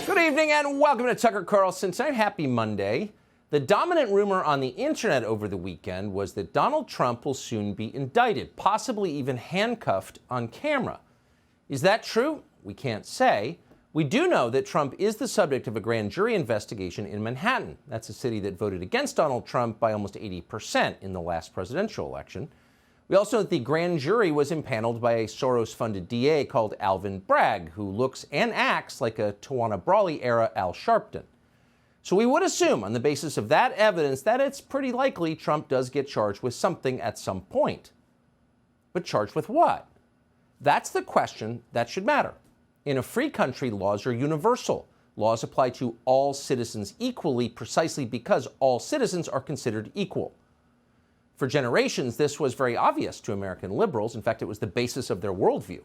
Good evening and welcome to Tucker Carlson Tonight. Happy Monday. The dominant rumor on the internet over the weekend was that Donald Trump will soon be indicted, possibly even handcuffed on camera. Is that true? We can't say. We do know that Trump is the subject of a grand jury investigation in Manhattan. That's a city that voted against Donald Trump by almost 80% in the last presidential election. We also know that the grand jury was impaneled by a Soros-funded DA called Alvin Bragg, who looks and acts like a Tawana Brawley-era Al Sharpton. So we would assume, on the basis of that evidence, that it's pretty likely Trump does get charged with something at some point. But charged with what? That's the question that should matter. In a free country, laws are universal. Laws apply to all citizens equally, precisely because all citizens are considered equal. For generations, this was very obvious to American liberals. In fact, it was the basis of their worldview.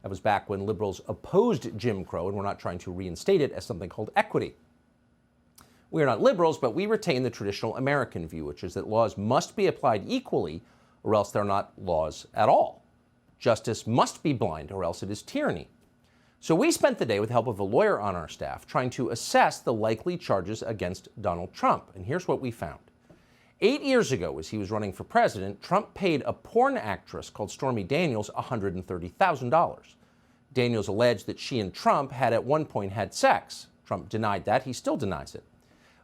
That was back when liberals opposed Jim Crow and were not trying to reinstate it as something called equity. We are not liberals, but we retain the traditional American view, which is that laws must be applied equally, or else they're not laws at all. Justice must be blind, or else it is tyranny. So we spent the day with the help of a lawyer on our staff trying to assess the likely charges against Donald Trump. And here's what we found. 8 years ago, as he was running for president, Trump paid a porn actress called Stormy Daniels $130,000. Daniels alleged that she and Trump had at one point had sex. Trump denied that. He still denies it.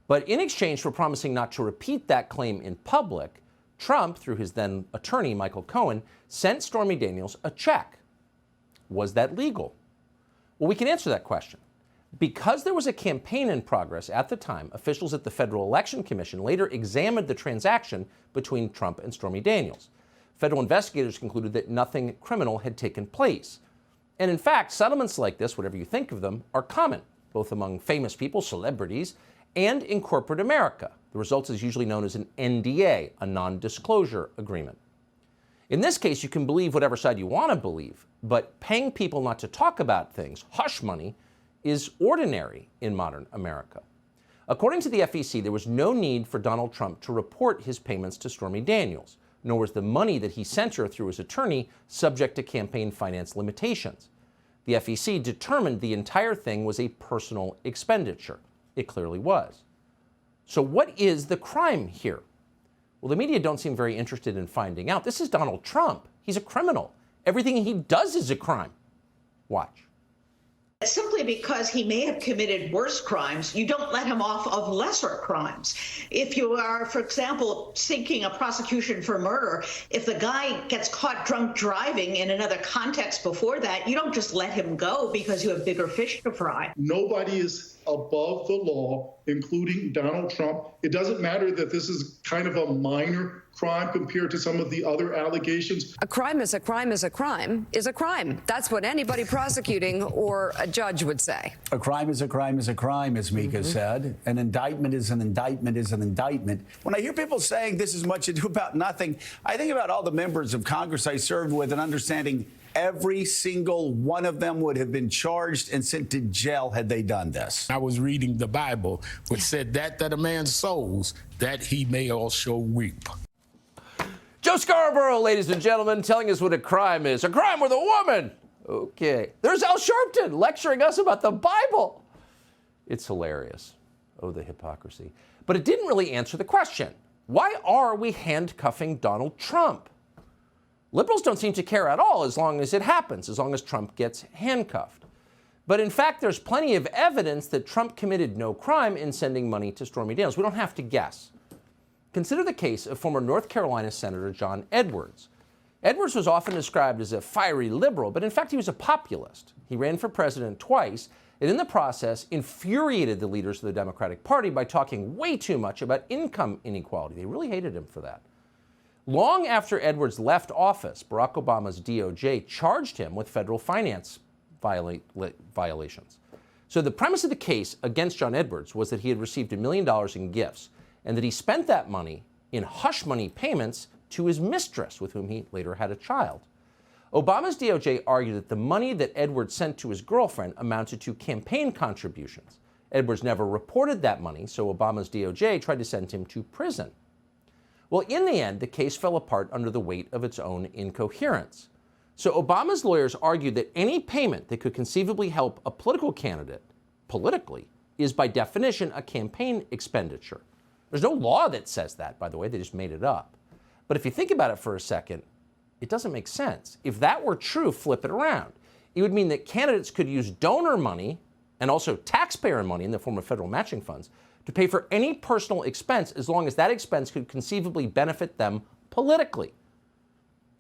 But in exchange for promising not to repeat that claim in public, Trump, through his then attorney, Michael Cohen, sent Stormy Daniels a check. Was that legal? Well, we can answer that question. Because there was a campaign in progress at the time, officials at the Federal Election Commission later examined the transaction between Trump and Stormy Daniels. Federal investigators concluded that nothing criminal had taken place. And in fact, settlements like this, whatever you think of them, are common, both among famous people, celebrities, and in corporate America. The result is usually known as an NDA, a non-disclosure agreement. In this case, you can believe whatever side you want to believe, but paying people not to talk about things, hush money, is ordinary in modern America. According to the FEC, there was no need for Donald Trump to report his payments to Stormy Daniels, nor was the money that he sent her through his attorney subject to campaign finance limitations. The FEC determined the entire thing was a personal expenditure. It clearly was. So what is the crime here? Well, the media don't seem very interested in finding out. This is Donald Trump. He's a criminal. Everything he does is a crime. Watch. Simply because he may have committed worse crimes, you don't let him off of lesser crimes. If you are, for example, seeking a prosecution for murder, if the guy gets caught drunk driving in another context before that, you don't just let him go because you have bigger fish to fry. Nobody is above the law, including Donald Trump. It doesn't matter that this is kind of a minor crime compared to some of the other allegations. A crime is a crime is a crime is a crime. That's what anybody prosecuting or a judge would say. A crime is a crime is a crime, as Mika said. An indictment is an indictment is an indictment. When I hear people saying this is much ado about nothing, I think about all the members of Congress I served with and understanding every single one of them would have been charged and sent to jail had they done this. I was reading the Bible, which said that a man sows, that he may also reap. Joe Scarborough, ladies and gentlemen, telling us what a crime is. A crime with a woman. Okay. There's Al Sharpton lecturing us about the Bible. It's hilarious. Oh, the hypocrisy. But it didn't really answer the question. Why are we handcuffing Donald Trump? Liberals don't seem to care at all as long as it happens, as long as Trump gets handcuffed. But in fact, there's plenty of evidence that Trump committed no crime in sending money to Stormy Daniels. We don't have to guess. Consider the case of former North Carolina Senator John Edwards. Edwards was often described as a fiery liberal, but in fact he was a populist. He ran for president twice, and in the process infuriated the leaders of the Democratic Party by talking way too much about income inequality. They really hated him for that. Long after Edwards left office, Barack Obama's DOJ charged him with federal finance violations. So the premise of the case against John Edwards was that he had received $1 million in gifts, and that he spent that money in hush money payments to his mistress, with whom he later had a child. Obama's DOJ argued that the money that Edwards sent to his girlfriend amounted to campaign contributions. Edwards never reported that money, so Obama's DOJ tried to send him to prison. Well, in the end, the case fell apart under the weight of its own incoherence. So Obama's lawyers argued that any payment that could conceivably help a political candidate, politically is by definition a campaign expenditure. There's no law that says that, by the way, they just made it up. But if you think about it for a second, it doesn't make sense. If that were true, flip it around. It would mean that candidates could use donor money and also taxpayer money in the form of federal matching funds to pay for any personal expense as long as that expense could conceivably benefit them politically.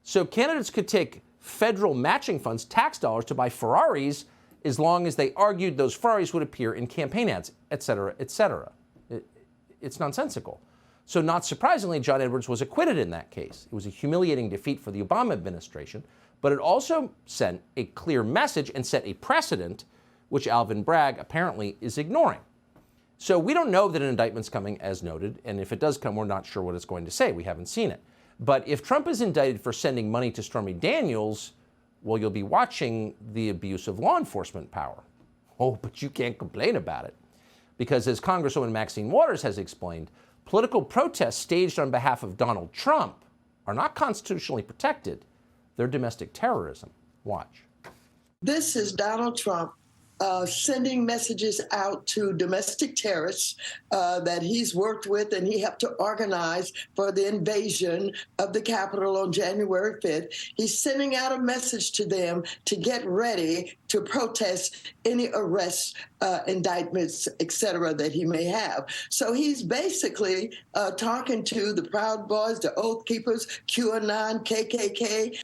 So candidates could take federal matching funds, tax dollars, to buy Ferraris as long as they argued those Ferraris would appear in campaign ads, et cetera, et cetera. It's nonsensical. So not surprisingly, John Edwards was acquitted in that case. It was a humiliating defeat for the Obama administration, but it also sent a clear message and set a precedent, which Alvin Bragg apparently is ignoring. So we don't know that an indictment's coming, as noted, and if it does come, we're not sure what it's going to say. We haven't seen it. But if Trump is indicted for sending money to Stormy Daniels, well, you'll be watching the abuse of law enforcement power. Oh, but you can't complain about it. Because as Congresswoman Maxine Waters has explained, political protests staged on behalf of Donald Trump are not constitutionally protected. They're domestic terrorism. Watch. This is Donald Trump sending messages out to domestic terrorists that he's worked with and he helped to organize for the invasion of the Capitol on January 5th. He's sending out a message to them to get ready to protest any arrests, indictments, et cetera, that he may have. So he's basically talking to the Proud Boys, the Oath Keepers, QAnon, KKK.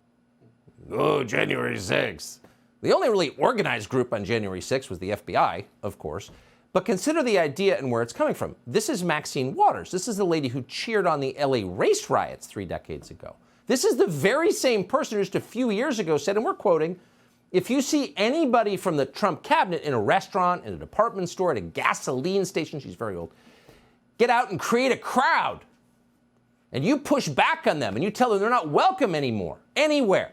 Oh, January 6th. The only really organized group on January 6th was the FBI, of course. But consider the idea and where it's coming from. This is Maxine Waters. This is the lady who cheered on the LA race riots 3 decades ago. This is the very same person who just a few years ago said, and we're quoting, if you see anybody from the Trump cabinet in a restaurant, in a department store, at a gasoline station, she's very old, get out and create a crowd. And you push back on them and you tell them they're not welcome anymore, anywhere.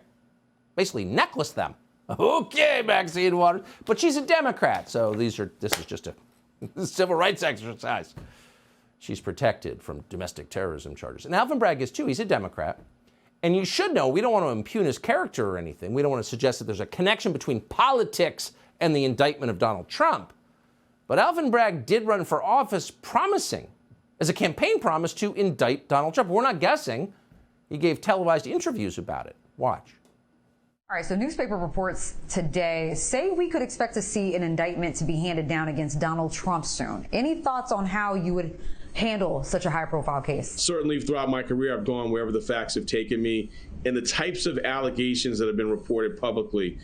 Basically necklace them. Okay, Maxine Waters. But she's a Democrat, so this is just a civil rights exercise. She's protected from domestic terrorism charges. And Alvin Bragg is too. He's a Democrat. And you should know, we don't want to impugn his character or anything. We don't want to suggest that there's a connection between politics and the indictment of Donald Trump. But Alvin Bragg did run for office promising, as a campaign promise, to indict Donald Trump. We're not guessing. He gave televised interviews about it. Watch. All right, so newspaper reports today say we could expect to see an indictment to be handed down against Donald Trump soon. Any thoughts on how you would handle such a high-profile case? Certainly throughout my career, I've gone wherever the facts have taken me. And the types of allegations that have been reported publicly,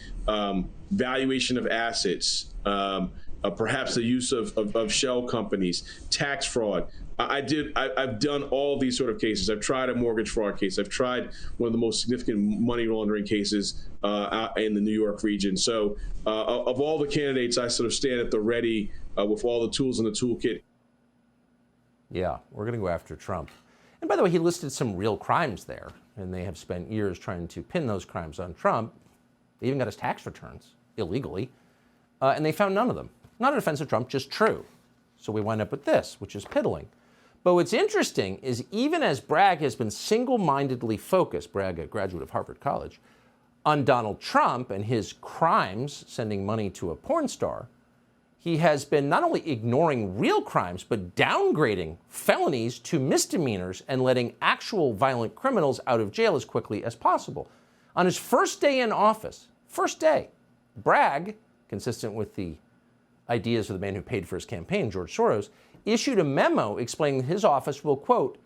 valuation of assets, perhaps the use of shell companies, tax fraud. I've done all these sort of cases. I've tried a mortgage fraud case. I've tried one of the most significant money laundering cases out in the New York region. So of all the candidates, I sort of stand at the ready with all the tools in the toolkit. Yeah, we're going to go after Trump. And by the way, he listed some real crimes there, and they have spent years trying to pin those crimes on Trump. They even got his tax returns illegally, and they found none of them. Not an offense of Trump, just true. So we wind up with this, which is piddling. But what's interesting is even as Bragg has been single-mindedly focused, Bragg, a graduate of Harvard College, on Donald Trump and his crimes, sending money to a porn star, he has been not only ignoring real crimes, but downgrading felonies to misdemeanors and letting actual violent criminals out of jail as quickly as possible. On his first day in office, Bragg, consistent with the ideas of the man who paid for his campaign, George Soros, issued a memo explaining that his office will, quote,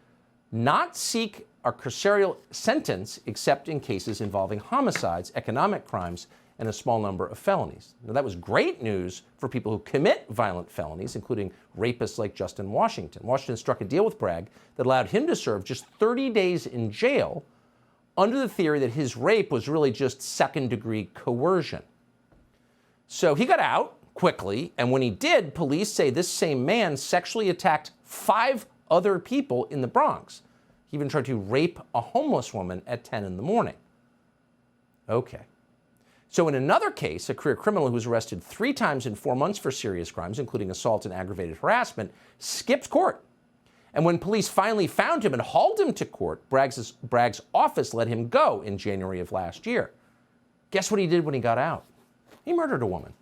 not seek a carceral sentence except in cases involving homicides, economic crimes, and a small number of felonies. Now, that was great news for people who commit violent felonies, including rapists like Justin Washington. Washington struck a deal with Bragg that allowed him to serve just 30 days in jail under the theory that his rape was really just second-degree coercion. So he got out quickly, and when he did, police say this same man sexually attacked 5 other people in the Bronx. He even tried to rape a homeless woman at 10 in the morning. Okay. So in another case, a career criminal who was arrested 3 times in 4 months for serious crimes, including assault and aggravated harassment, skipped court. And when police finally found him and hauled him to court, Bragg's office let him go in January of last year. Guess what he did when he got out? He murdered a woman.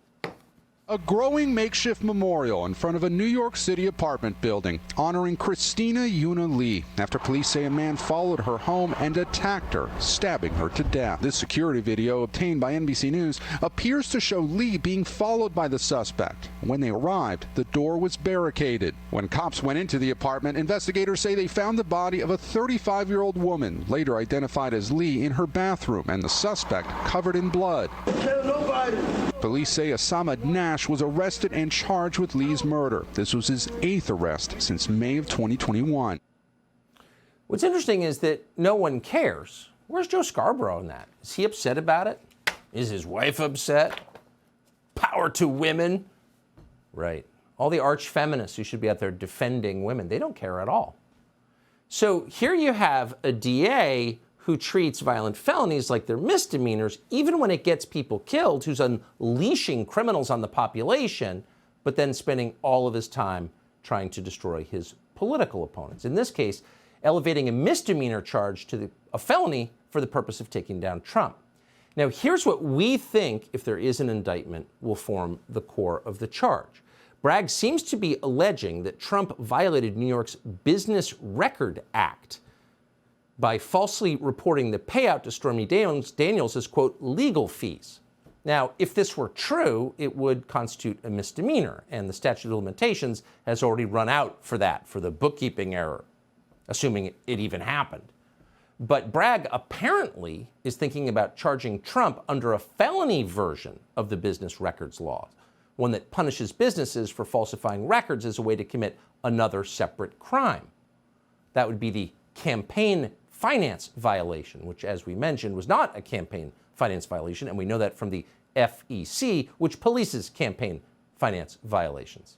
A growing makeshift memorial in front of a New York City apartment building honoring Christina Yuna Lee after police say a man followed her home and attacked her, stabbing her to death. This security video obtained by NBC News appears to show Lee being followed by the suspect. When they arrived, the door was barricaded. When cops went into the apartment, investigators say they found the body of a 35-year-old woman, later identified as Lee, in her bathroom, and the suspect covered in blood. Police say Osama Nash was arrested and charged with Lee's murder. This was his 8th arrest since May of 2021. What's interesting is that no one cares. Where's Joe Scarborough in that? Is he upset about it? Is his wife upset? Power to women. Right. All the arch feminists who should be out there defending women, they don't care at all. So here you have a DA who treats violent felonies like they're misdemeanors, even when it gets people killed, who's unleashing criminals on the population, but then spending all of his time trying to destroy his political opponents. In this case, elevating a misdemeanor charge to a felony for the purpose of taking down Trump. Now, here's what we think, if there is an indictment, will form the core of the charge. Bragg seems to be alleging that Trump violated New York's Business Record Act by falsely reporting the payout to Stormy Daniels as, quote, legal fees. Now, if this were true, it would constitute a misdemeanor, and the statute of limitations has already run out for that, for the bookkeeping error, assuming it even happened. But Bragg apparently is thinking about charging Trump under a felony version of the business records law, one that punishes businesses for falsifying records as a way to commit another separate crime. That would be the campaign finance violation, which, as we mentioned, was not a campaign finance violation, and we know that from the FEC, which polices campaign finance violations.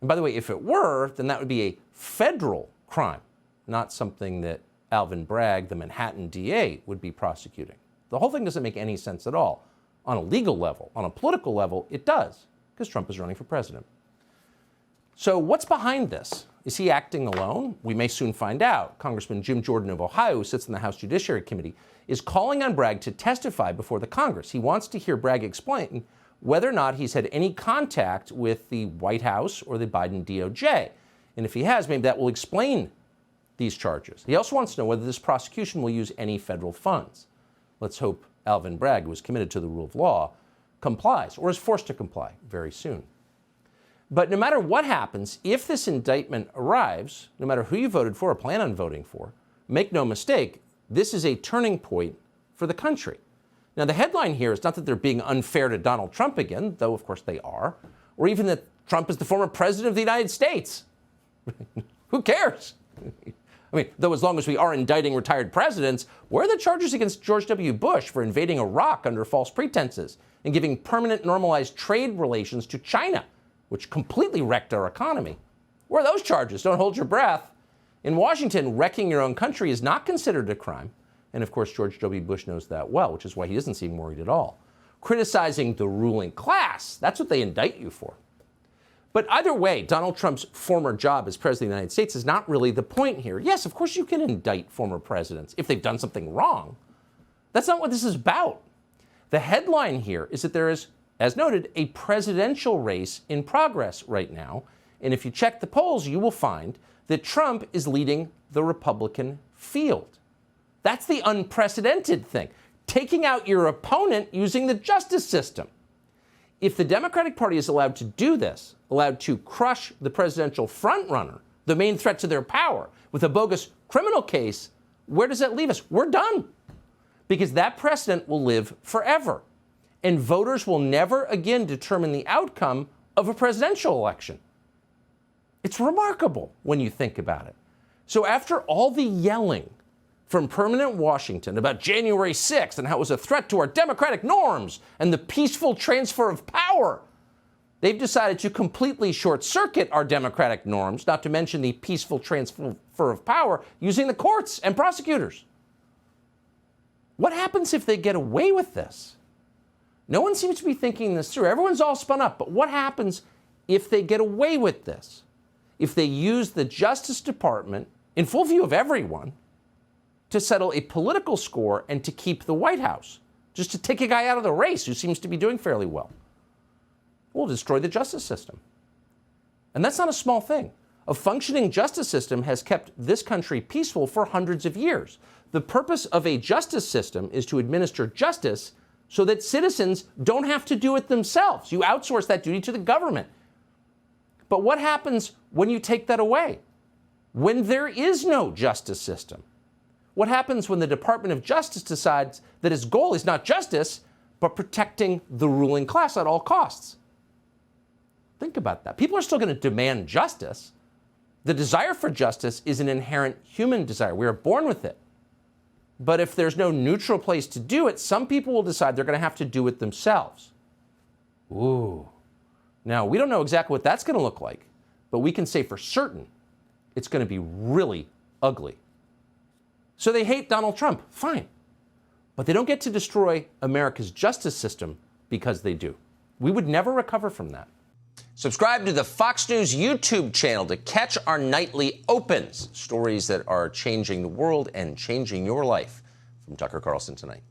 And by the way, if it were, then that would be a federal crime, not something that Alvin Bragg, the Manhattan DA, would be prosecuting. The whole thing doesn't make any sense at all. On a legal level, on a political level, it does, because Trump is running for president. So what's behind this? Is he acting alone? We may soon find out. Congressman Jim Jordan of Ohio, who sits in the House Judiciary Committee, is calling on Bragg to testify before the Congress. He wants to hear Bragg explain whether or not he's had any contact with the White House or the Biden DOJ. And if he has, maybe that will explain these charges. He also wants to know whether this prosecution will use any federal funds. Let's hope Alvin Bragg, who is committed to the rule of law, complies or is forced to comply very soon. But no matter what happens, if this indictment arrives, no matter who you voted for or plan on voting for, make no mistake, this is a turning point for the country. Now, the headline here is not that they're being unfair to Donald Trump again, though of course they are, or even that Trump is the former president of the United States. Who cares? I mean, though as long as we are indicting retired presidents, where are the charges against George W. Bush for invading Iraq under false pretenses and giving permanent normalized trade relations to China, which completely wrecked our economy? Where are those charges? Don't hold your breath. In Washington, wrecking your own country is not considered a crime. And of course, George W. Bush knows that well, which is why he doesn't seem worried at all. Criticizing the ruling class, that's what they indict you for. But either way, Donald Trump's former job as president of the United States is not really the point here. Yes, of course you can indict former presidents if they've done something wrong. That's not what this is about. The headline here is that there is, as noted, a presidential race in progress right now. And if you check the polls, you will find that Trump is leading the Republican field. That's the unprecedented thing. Taking out your opponent using the justice system. If the Democratic Party is allowed to do this, allowed to crush the presidential frontrunner, the main threat to their power, with a bogus criminal case, where does that leave us? We're done. Because that precedent will live forever. And voters will never again determine the outcome of a presidential election. It's remarkable when you think about it. So after all the yelling from permanent Washington about January 6th and how it was a threat to our democratic norms and the peaceful transfer of power, they've decided to completely short-circuit our democratic norms, not to mention the peaceful transfer of power, using the courts and prosecutors. What happens if they get away with this? No one seems to be thinking this through. Everyone's all spun up. But what happens if they get away with this? If they use the Justice Department, in full view of everyone, to settle a political score and to keep the White House, just to take a guy out of the race who seems to be doing fairly well? We'll destroy the justice system. And that's not a small thing. A functioning justice system has kept this country peaceful for hundreds of years. The purpose of a justice system is to administer justice so that citizens don't have to do it themselves. You outsource that duty to the government. But what happens when you take that away? When there is no justice system? What happens when the Department of Justice decides that its goal is not justice, but protecting the ruling class at all costs? Think about that. People are still going to demand justice. The desire for justice is an inherent human desire. We are born with it. But if there's no neutral place to do it, some people will decide they're going to have to do it themselves. Ooh. Now, we don't know exactly what that's going to look like, but we can say for certain it's going to be really ugly. So they hate Donald Trump. Fine. But they don't get to destroy America's justice system because they do. We would never recover from that. Subscribe to the Fox News YouTube channel to catch our nightly opens, stories that are changing the world and changing your life. From Tucker Carlson Tonight.